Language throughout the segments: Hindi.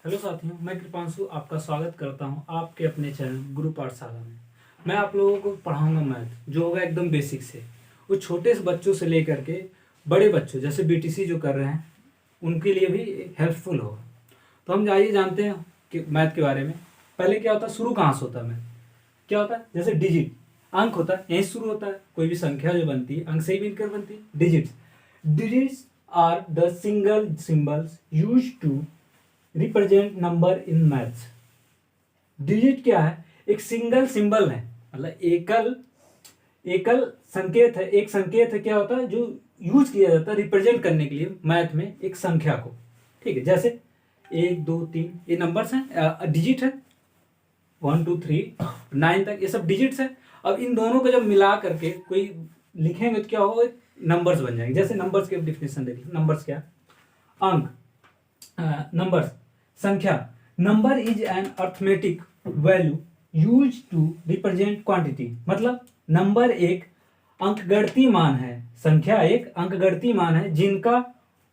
हेलो साथियों, मैं कृपांशु आपका स्वागत करता हूं आपके अपने चैनल गुरु पाठशाला में। मैं आप लोगों को पढ़ाऊंगा मैथ, जो होगा एकदम बेसिक से। वो छोटे से बच्चों से लेकर के बड़े बच्चों जैसे बीटीसी जो कर रहे हैं उनके लिए भी हेल्पफुल होगा। तो हम आइए जानते हैं कि मैथ के बारे में। पहले क्या होता है, शुरू कहाँ से होता है मैथ? क्या होता है, जैसे डिजिट अंक होता है, यहीं से शुरू होता है। कोई भी संख्या जो बनती है अंक से ही मिलकर बनती है। Digits are the single symbols use to represent number in maths. Digit क्या है? एक सिंगल सिंबल है, मतलब एकल एकल संकेत है। एक संकेत है, क्या होता है, जो यूज किया जाता है रिप्रेजेंट करने के लिए मैथ में एक संख्या को। ठीक है, जैसे 1 2 3 ये नंबर्स हैं, डिजिट है। 1 2 3 9 तक ये सब डिजिट्स है। अब इन दोनों को जब मिला करके कोई लिखेंगे तो क्या होगा, नंबर्स बन जाएंगे। जैसे नंबर्स की डिफिनेशन देखिए, नंबर्स क्या? अंक, नंबर्स संख्या। Number is an arithmetic value use to represent quantity. मतलब नंबर एक अंकगणितीय मान है, संख्या एक अंकगणितीय मान है जिनका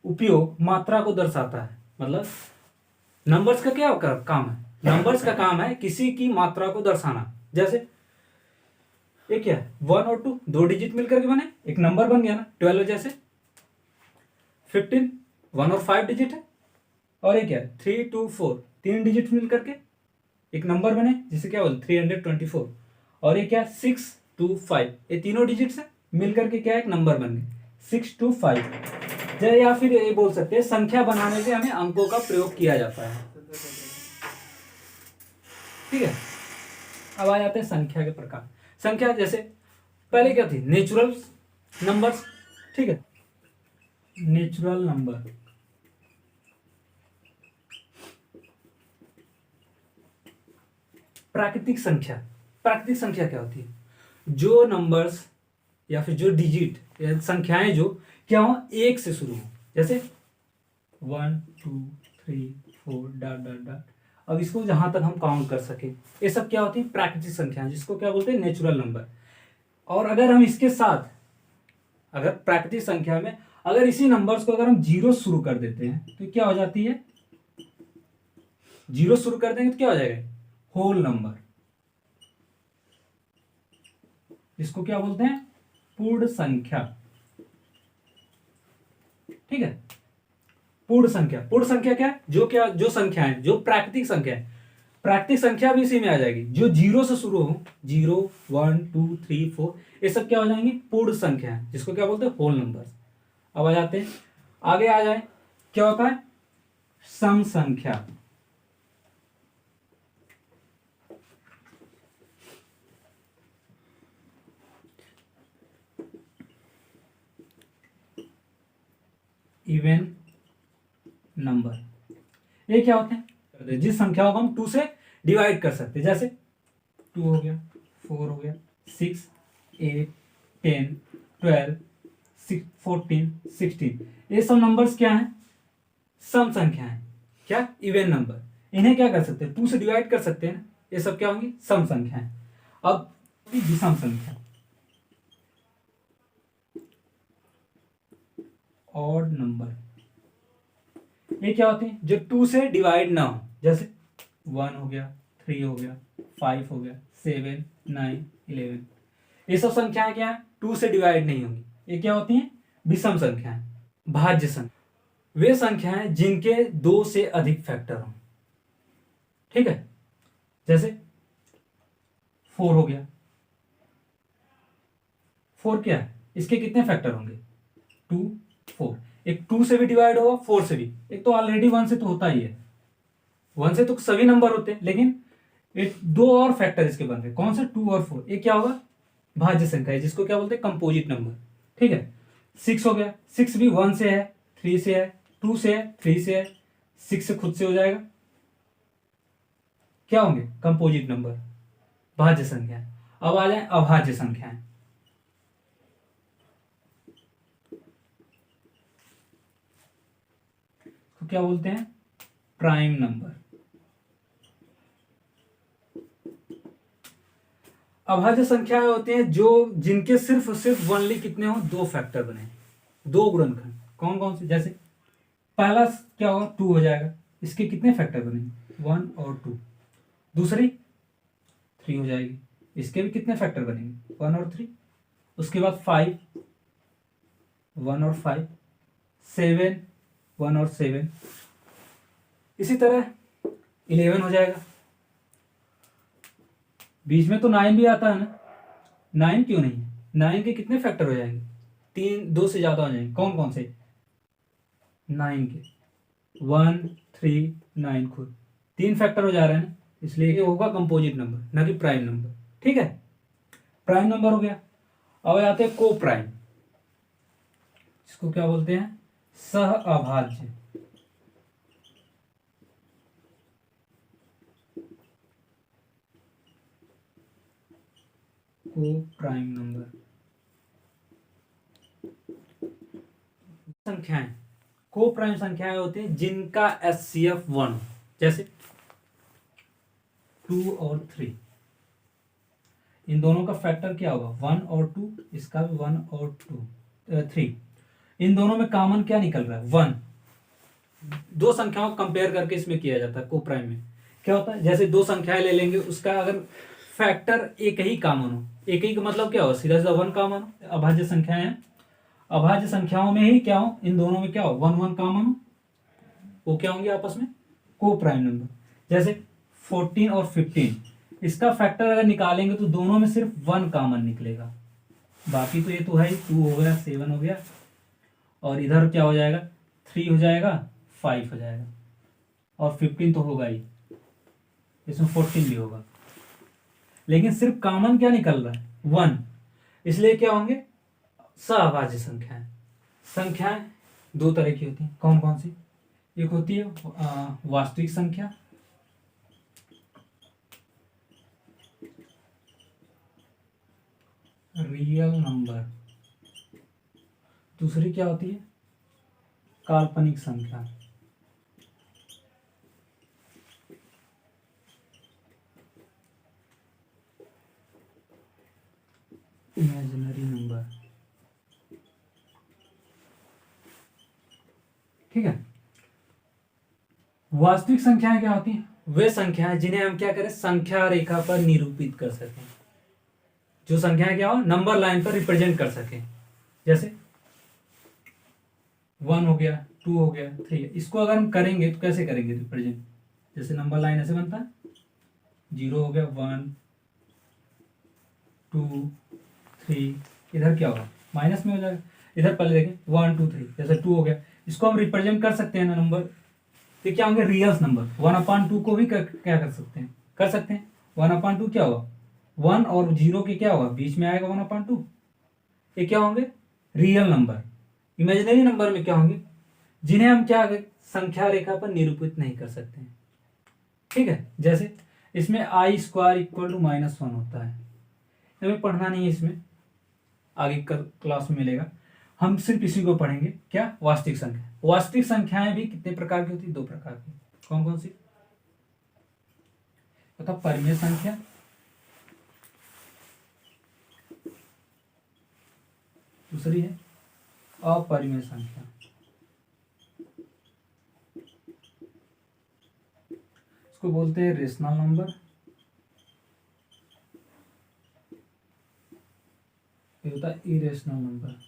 उपयोग मात्रा को दर्शाता है। मतलब नंबर्स का क्या काम है? नंबर्स का काम है किसी की मात्रा को दर्शाना। जैसे एक क्या है, 1 और 2 दो डिजिट मिलकर के बने एक नंबर बन गया ना, 12। जैसे 15 1 और 5 डिजिट है। और एक क्या है, 3 2 4 तीन डिजिट मिल करके एक नंबर बने जिसे क्या बोलते 324। और ये क्या, 6 2 5 ये तीनों डिजिट्स है मिल करके क्या एक नंबर बन गए 6 2 5। या फिर ये बोल सकते हैं संख्या बनाने से हमें अंकों का प्रयोग किया जाता है। ठीक है, अब आ जाते हैं संख्या के प्रकार। संख्या जैसे पहले क्या थी, नेचुरल नंबर्स। ठीक है, नेचुरल नंबर। प्राकृतिक संख्या। प्राकृतिक संख्या क्या होती है? जो नंबर्स या फिर जो डिजिट या संख्याएं जो क्या हो, एक से शुरू हो। जैसे 1 2 3 4 डॉट डॉट डॉट। अब इसको जहां तक हम काउंट कर सके, ये सब क्या होती है, प्राकृतिक संख्याएं, जिसको क्या बोलते हैं, नेचुरल नंबर। और अगर हम इसके साथ, अगर प्राकृतिक संख्या में अगर इसी नंबर्स को अगर हम जीरो शुरू कर देते हैं तो क्या हो जाती है, जीरो शुरू कर देंगे तो क्या हो जाएगा, होल नंबर। इसको क्या बोलते हैं, पूर्ण संख्या। ठीक है, पूर्ण संख्या। पूर्ण संख्या क्या, जो संख्या है, जो प्राकृतिक संख्या है, प्राकृतिक संख्या भी इसी में आ जाएगी, जो जीरो से शुरू हो। 0 1 2 3 4 ये सब क्या हो जाएंगी, पूर्ण संख्या है, जिसको क्या बोलते हैं, होल नंबर। अब आ जाते हैं, आगे आ जाए, क्या होता है, सम संख्या। Even number. ये क्या होते हैं, जिस संख्याओं को हम 2 से डिवाइड कर सकते हैं। जैसे 2 हो गया, 4 हो गया, 6 8 10 12 14 16 ये सब नंबर्स क्या हैं, सम संख्या है। क्या, इवन नंबर। इन्हें क्या कर सकते हैं, 2 से डिवाइड कर सकते हैं ना, ये सब क्या होंगी, सम संख्या है। अब विषम संख्या, ऑड नंबर। ये क्या होते हैं, जो 2 से डिवाइड ना हो। जैसे 1 हो गया, 3 हो गया, 5 हो गया, 7 9 11 ये सब संख्याएं क्या है, 2 से डिवाइड नहीं होंगी। ये क्या होती हैं, विषम संख्याएं। भाज्य संख्या, वे संख्याएं जिनके 2 से अधिक फैक्टर हों। ठीक है, जैसे 4 हो गया, 4 क्या है, इसके कितने फैक्टर होंगे, 2 4। एक 2 से भी डिवाइड होगा, 4 से भी। एक तो ऑलरेडी 1 से तो होता ही है, 1 से तो सभी नंबर होते हैं, लेकिन एक 2 और फैक्टर इसके बन रहे, कौन से, 2 और 4। ये क्या होगा, भाज्य संख्या है, जिसको क्या बोलते हैं, कंपोजिट नंबर। ठीक है, 6 हो गया, 6 भी 1 से है, 3 से है, 2 से है, 3 से है, 6 से खुद से हो जाएगा। क्या होंगे, कंपोजिट नंबर, भाज्य संख्या। अब आ जाए अभाज्य संख्याएं। तो क्या बोलते हैं, प्राइम नंबर। अभाज्य संख्याएं होती हैं जो जिनके सिर्फ ओनली कितने हो, 2 फैक्टर बने, 2 गुणनखंड। कौन कौन से, जैसे पहला क्या होगा, 2 हो जाएगा, इसके कितने फैक्टर बनेंगे, 1 और 2, दूसरी 3 हो जाएगी, इसके भी कितने फैक्टर बनेंगे, 1 और 3, उसके बाद 5, 1 और 5, 7, 1 और 7, इसी तरह 11 हो जाएगा। बीच में तो 9 भी आता है ना, 9 क्यों नहीं, 9 के कितने फैक्टर हो जाएंगे, 3, 2 से ज़्यादा हो जाएंगे, कौन कौन से, 9 के, 1, 3, 9 खुद 3 फैक्टर हो जा रहे हैं ना, इसलिए ये होगा कंपोजिट नंबर, ना कि प्राइम नंबर। ठीक है, प्राइम नंबर हो गया। अब आते हैं को प्राइम, इसको क्या बोलते हैं, सह अभाज्य। को प्राइम नंबर, संख्याएं, को प्राइम संख्याएं होती हैं जिनका एचसीएफ 1, जैसे 2 और 3, इन दोनों का फैक्टर क्या होगा, 1 और 2, इसका भी 1 और 3, इन दोनों में कॉमन क्या निकल रहा है, 1। दो संख्याओं को कंपेयर करके इसमें किया जाता है। को प्राइम में क्या होता है, जैसे दो संख्याएं ले लेंगे, उसका अगर फैक्टर एक ही कॉमन हो, एक ही का मतलब क्या हो, सीधा सीधा 1 कॉमन हो, अभाज्य संख्याएं हैं, अभाज्य संख्याओं में ही क्या हो, इन दोनों में क्या हो, 1 1 कॉमन हो, वो क्या होंगे आपस में को प्राइम नंबर। जैसे 14 और 15, इसका फैक्टर अगर निकालेंगे तो दोनों में सिर्फ 1 कॉमन निकलेगा, बाकी तो ये तो है ही, 2 हो गया, 7 हो गया, और इधर क्या हो जाएगा, 3 हो जाएगा, 5 हो जाएगा, और 15 तो होगा ही, इसमें 14 भी होगा, लेकिन सिर्फ कॉमन क्या निकल रहा है, 1, इसलिए क्या होंगे, सहभाज्य संख्याएं। संख्याएं दो तरह की होती हैं, कौन कौन सी, एक होती है वास्तविक संख्या, रियल नंबर, दूसरी क्या होती है, काल्पनिक संख्या, इमेजिनरी नंबर। ठीक है, वास्तविक संख्याएं क्या होती हैं, वे संख्याएं जिन्हें हम क्या करें, संख्या रेखा पर निरूपित कर सकें, जो संख्याएं क्या हो, नंबर लाइन पर रिप्रेजेंट कर सकें, जैसे 1 हो गया, 2 हो गया, 3, इसको अगर हम करेंगे तो कैसे करेंगे रिप्रेजेंट, जैसे नंबर लाइन ऐसे बनता है, 0 हो गया, 1 2 3, इधर क्या होगा, माइनस में हो जाएगा, इधर पहले देखें 1 2 3, जैसे 2 हो गया, इसको हम रिप्रेजेंट कर सकते हैं ना नंबर, तो क्या होंगे, रियल नंबर। 1/2 को भी क्या कर सकते हैं, 1/2 क्या होगा, 1 और 0 के क्या होगा, बीच में आएगा 1/2, ये क्या होंगे, रियल नंबर। इमेजिनरी नंबर में क्या होंगे, जिन्हें हम क्या संख्या रेखा पर निरूपित नहीं कर सकते हैं। ठीक है, जैसे इसमें i² = -1 होता है, हमें पढ़ना नहीं है, इसमें आगे क्लास में मिलेगा, हम सिर्फ इसी को पढ़ेंगे, क्या, वास्तविक संख्या। वास्तविक संख्याएं भी कितने प्रकार की होती है, 2 प्रकार की, कौन कौन सी, तथा परिमेय संख्या, दूसरी है अपरिमेय संख्या। इसको बोलते हैं रेशनल नंबर, ये होता है इरेशनल नंबर।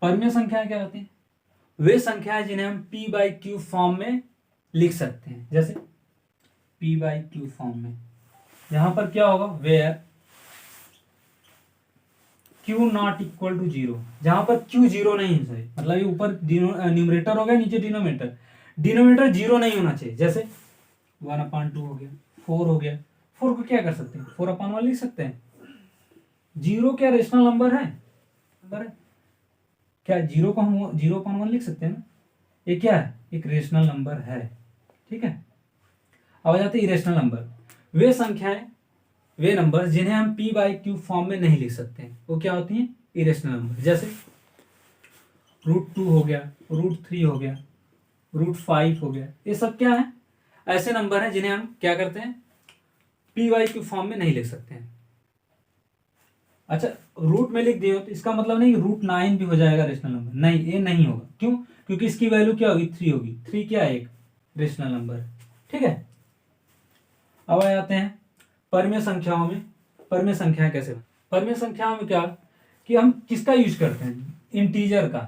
परिमेय संख्याएं क्या होती हैं, वे संख्याएं जिन्हें हम p/q फॉर्म में लिख सकते हैं, जैसे p/q फॉर्म में, यहां पर क्या होगा, वेयर q ≠ = 0, जहां पर q 0 नहीं है, मतलब ये ऊपर न्यूमरेटर हो गया, नीचे डिनोमिनेटर, डिनोमिनेटर 0 नहीं होना चाहिए, जैसे 1/2 हो गया, 4 हो गया, 4 को क्या कर सकते हैं, 4/1 लिख सकते हैं, 0 क्या रेशनल नंबर है, क्या 0 को हम 0/1 लिख सकते हैं ना, ये क्या है, एक रेशनल नंबर है। ठीक है, अब आ जाते हैं इरेशनल नंबर, वे संख्याएं, वे नंबर जिन्हें हम p/q फॉर्म में नहीं लिख सकते हैं, वो क्या होती हैं, इरेशनल नंबर, जैसे √2 हो गया, √3 हो गया, √5 हो गया, ये सब क्या है, ऐसे नंबर हैं जिन्हें हम क्या करते हैं, p/q फॉर्म में नहीं लिख सकते हैं। अच्छा, रूट में लिख दिए हो तो इसका मतलब नहीं √9 भी हो जाएगा रेशनल नंबर, नहीं, ये नहीं होगा। क्यों? क्योंकि इसकी वैल्यू क्या होगी, 3 होगी। 3 क्या है, एक रेशनल नंबर। ठीक है, अब आ जाते हैं परिमेय संख्याओं में। परिमेय संख्याएं कैसे? परिमेय संख्याओं में क्या कि हम किसका यूज करते हैं, इंटीजर का,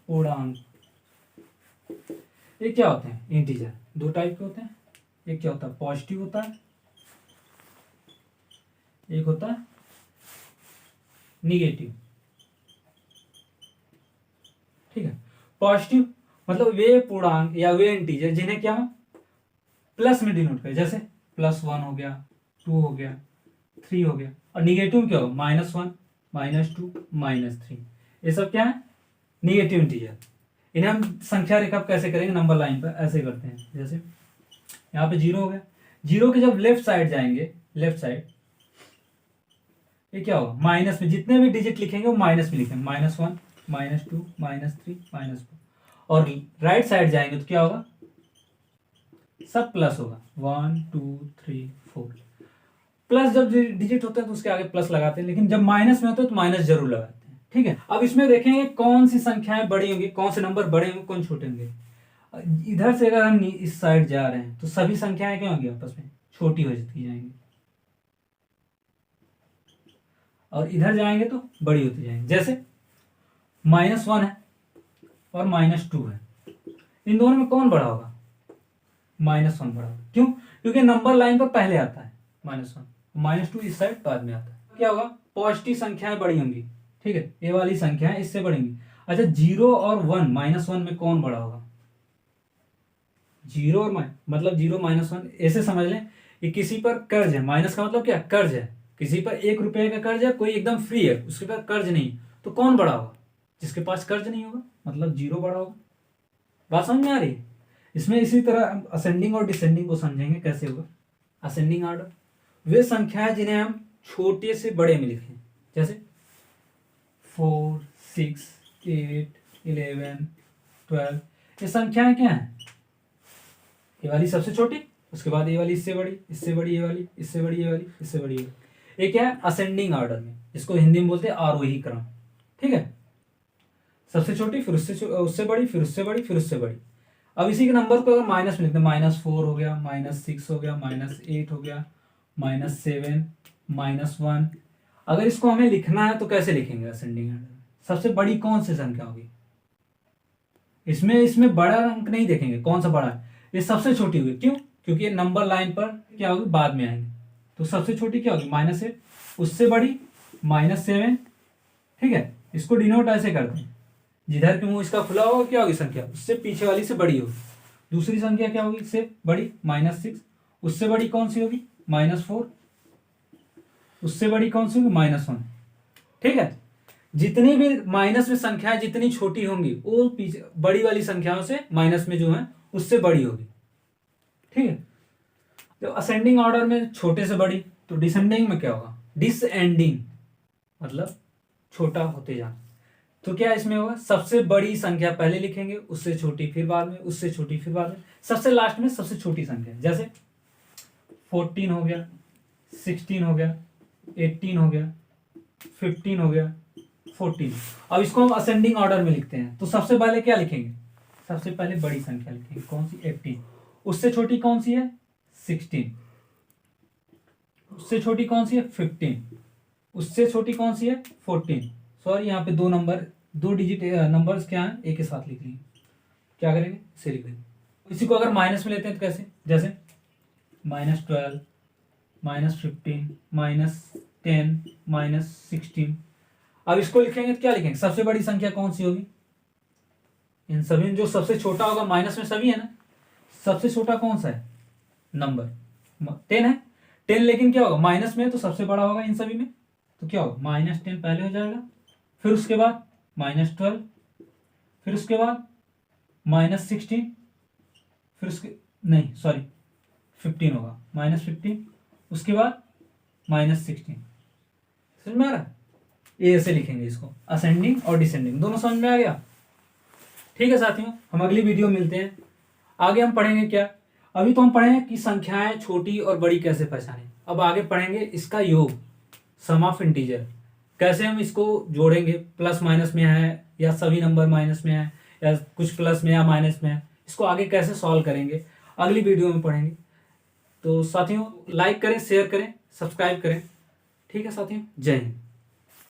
पूर्णांक। ये क्या होते हैं, इंटीजर दो टाइप के होते हैं। एक क्या होता है, पॉजिटिव होता है, एक होता है निगेटिव। ठीक है, पॉजिटिव मतलब वे पूर्णांक या वे इंटीजर जिन्हें क्या हम प्लस में डिनोट करें, जैसे +1 हो गया, 2 हो गया, 3 हो गया। और निगेटिव क्या हो, -1, -2, -3। ये सब क्या है, निगेटिव इंटीजर। इन्हें हम संख्या रेखा कैसे करेंगे, नंबर लाइन पर ऐसे करते हैं। जैसे यहाँ पे 0 हो गया, 0 के जब लेफ्ट साइड जाएंगे, लेफ्ट साइड, ये क्या होगा, माइनस में जितने भी डिजिट लिखेंगे वो माइनस में लिखेंगे, -1, -2, -3, -4। और राइट साइड जाएंगे तो क्या होगा, सब प्लस होगा, 1, 2, 3, 4। प्लस जब डिजिट होते हैं तो उसके आगे प्लस लगाते हैं, लेकिन जब माइनस में होते हैं तो माइनस जरूर लगाते हैं। ठीक है, अब इसमें देखेंगे कौन सी संख्याएं बड़ी होंगी, कौन से नंबर बड़े होंगे, कौन छोटे होंगे। इधर से अगर हम इस साइड जा रहे हैं तो सभी संख्याएं क्या होंगी, आपस में छोटी हो जाती जाएंगी, और इधर जाएंगे तो बड़ी होती जाएंगी। जैसे -1 है और -2 है, इन दोनों में कौन बड़ा होगा, -1 बड़ा होगा। क्यों? क्योंकि नंबर लाइन पर पहले आता है -1, -2 इस साइड बाद में आता है। क्या होगा, पॉजिटिव संख्याएं बड़ी होंगी। ठीक है, ये वाली संख्याएं इससे बढ़ेंगी। अच्छा, 0 और 1, -1 में कौन बड़ा होगा, 0 और मतलब 0 -1 ऐसे समझ लें कि किसी पर कर्ज है, माइनस का मतलब क्या, कर्ज है, किसी पर 1 रुपए का कर्ज है, कोई एकदम फ्री है, उसके पास कर्ज नहीं, तो कौन बड़ा होगा, जिसके पास कर्ज नहीं होगा, मतलब 0 बड़ा होगा। बात समझ में आ रही है? इसमें इसी तरह असेंडिंग और डिसेंडिंग को समझेंगे कैसे होगा। असेंडिंग ऑर्डर वे संख्याएं जिन्हें हम छोटे से बड़े में लिखें, जैसे 4, 6, 8, 11, 12। ये संख्याएं क्या हैं, ये वाली सबसे छोटी, उसके बाद ये वाली इससे बड़ी, इससे बड़ी ये वाली, इससे बड़ी ये वाली, इससे बड़ी ये वाली। ये क्या है, असेंडिंग ऑर्डर में, इसको हिंदी में बोलते हैं आरोही क्रम। ठीक है, सबसे छोटी, फिर उससे बड़ी, फिर उससे बड़ी, फिर उससे बड़ी। अब इसी के नंबर को अगर माइनस में लिखते हैं, -4 हो गया, -6 हो गया, -8 हो गया, -7, -1। अगर इसको हमें लिखना है तो कैसे लिखेंगे असेंडिंग ऑर्डर में, सबसे बड़ी कौन सी संख्या होगी, इसमें बड़ा अंक नहीं देखेंगे कौन सा बड़ा है, ये सबसे छोटी होगी। क्यों? क्योंकि ये नंबर लाइन पर क्या होगी, बाद में आएंगे। तो सबसे छोटी क्या होगी, -8, उससे बड़ी -7। ठीक है, इसको डिनोट ऐसे करते हैं, जिधर के मुंह इसका खुला होगा क्या होगी संख्या, उससे पीछे वाली से बड़ी होगी। दूसरी संख्या क्या होगी, इससे बड़ी -6, उससे बड़ी कौन सी होगी, -4, उससे बड़ी कौन सी होगी, -1। ठीक है, जितनी भी माइनस में संख्याएं जितनी छोटी होंगी वो पीछे बड़ी वाली संख्याओं से माइनस में जो है उससे बड़ी होगी। ठीक है, तो असेंडिंग ऑर्डर में छोटे से बड़ी, तो डिसेंडिंग में क्या होगा, डिसएंडिंग मतलब छोटा होते जाना। तो क्या इसमें होगा, सबसे बड़ी संख्या पहले लिखेंगे, उससे छोटी फिर बाद में, उससे छोटी फिर बाद में, सबसे लास्ट में सबसे छोटी संख्या। जैसे 14 हो गया, 16 हो गया, 18 हो गया, 15 हो गया, 14। अब इसको हम असेंडिंग ऑर्डर में लिखते हैं, तो सबसे पहले क्या लिखेंगे, सबसे पहले बड़ी संख्या लिखेंगे, कौन सी, 18। उससे छोटी कौन सी है, 16। उससे छोटी कौन सी है, 15। उससे छोटी कौन सी है, 14। सॉरी, यहाँ पे दो डिजिट नंबर्स क्या हैं, एक के साथ लिख लेंगे। क्या करेंगे, इसे लिख देंगे। इसी को अगर माइनस में लेते हैं तो कैसे, जैसे -12, -15, -10, -16। अब इसको लिखेंगे तो क्या लिखेंगे, सबसे बड़ी संख्या कौन सी होगी, इन सभी में जो सबसे छोटा होगा, माइनस में सभी है ना, सबसे छोटा कौन सा है नंबर, 10 है। 10 लेकिन क्या होगा, माइनस में है तो सबसे बड़ा होगा इन सभी में, तो क्या होगा, -10 पहले हो जाएगा, फिर उसके बाद -12, फिर उसके बाद -16, फिर उसके नहीं सॉरी 15 होगा, -15, उसके बाद -16। समझ में आ रहा है, ये ऐसे लिखेंगे इसको, असेंडिंग और डिसेंडिंग दोनों समझ में आ गया। ठीक है साथियों, हम अगली वीडियो में मिलते हैं। आगे हम पढ़ेंगे क्या, अभी तो हम पढ़ेंगे कि संख्याएं छोटी और बड़ी कैसे पहचानें। अब आगे पढ़ेंगे इसका योग, सम ऑफ इंटीजर, कैसे हम इसको जोड़ेंगे, प्लस माइनस में है या सभी नंबर माइनस में है या कुछ प्लस में या माइनस में है, इसको आगे कैसे सॉल्व करेंगे अगली वीडियो में पढ़ेंगे। तो साथियों लाइक करें, शेयर करें, सब्सक्राइब करें। ठीक है साथियों, जय हिंद।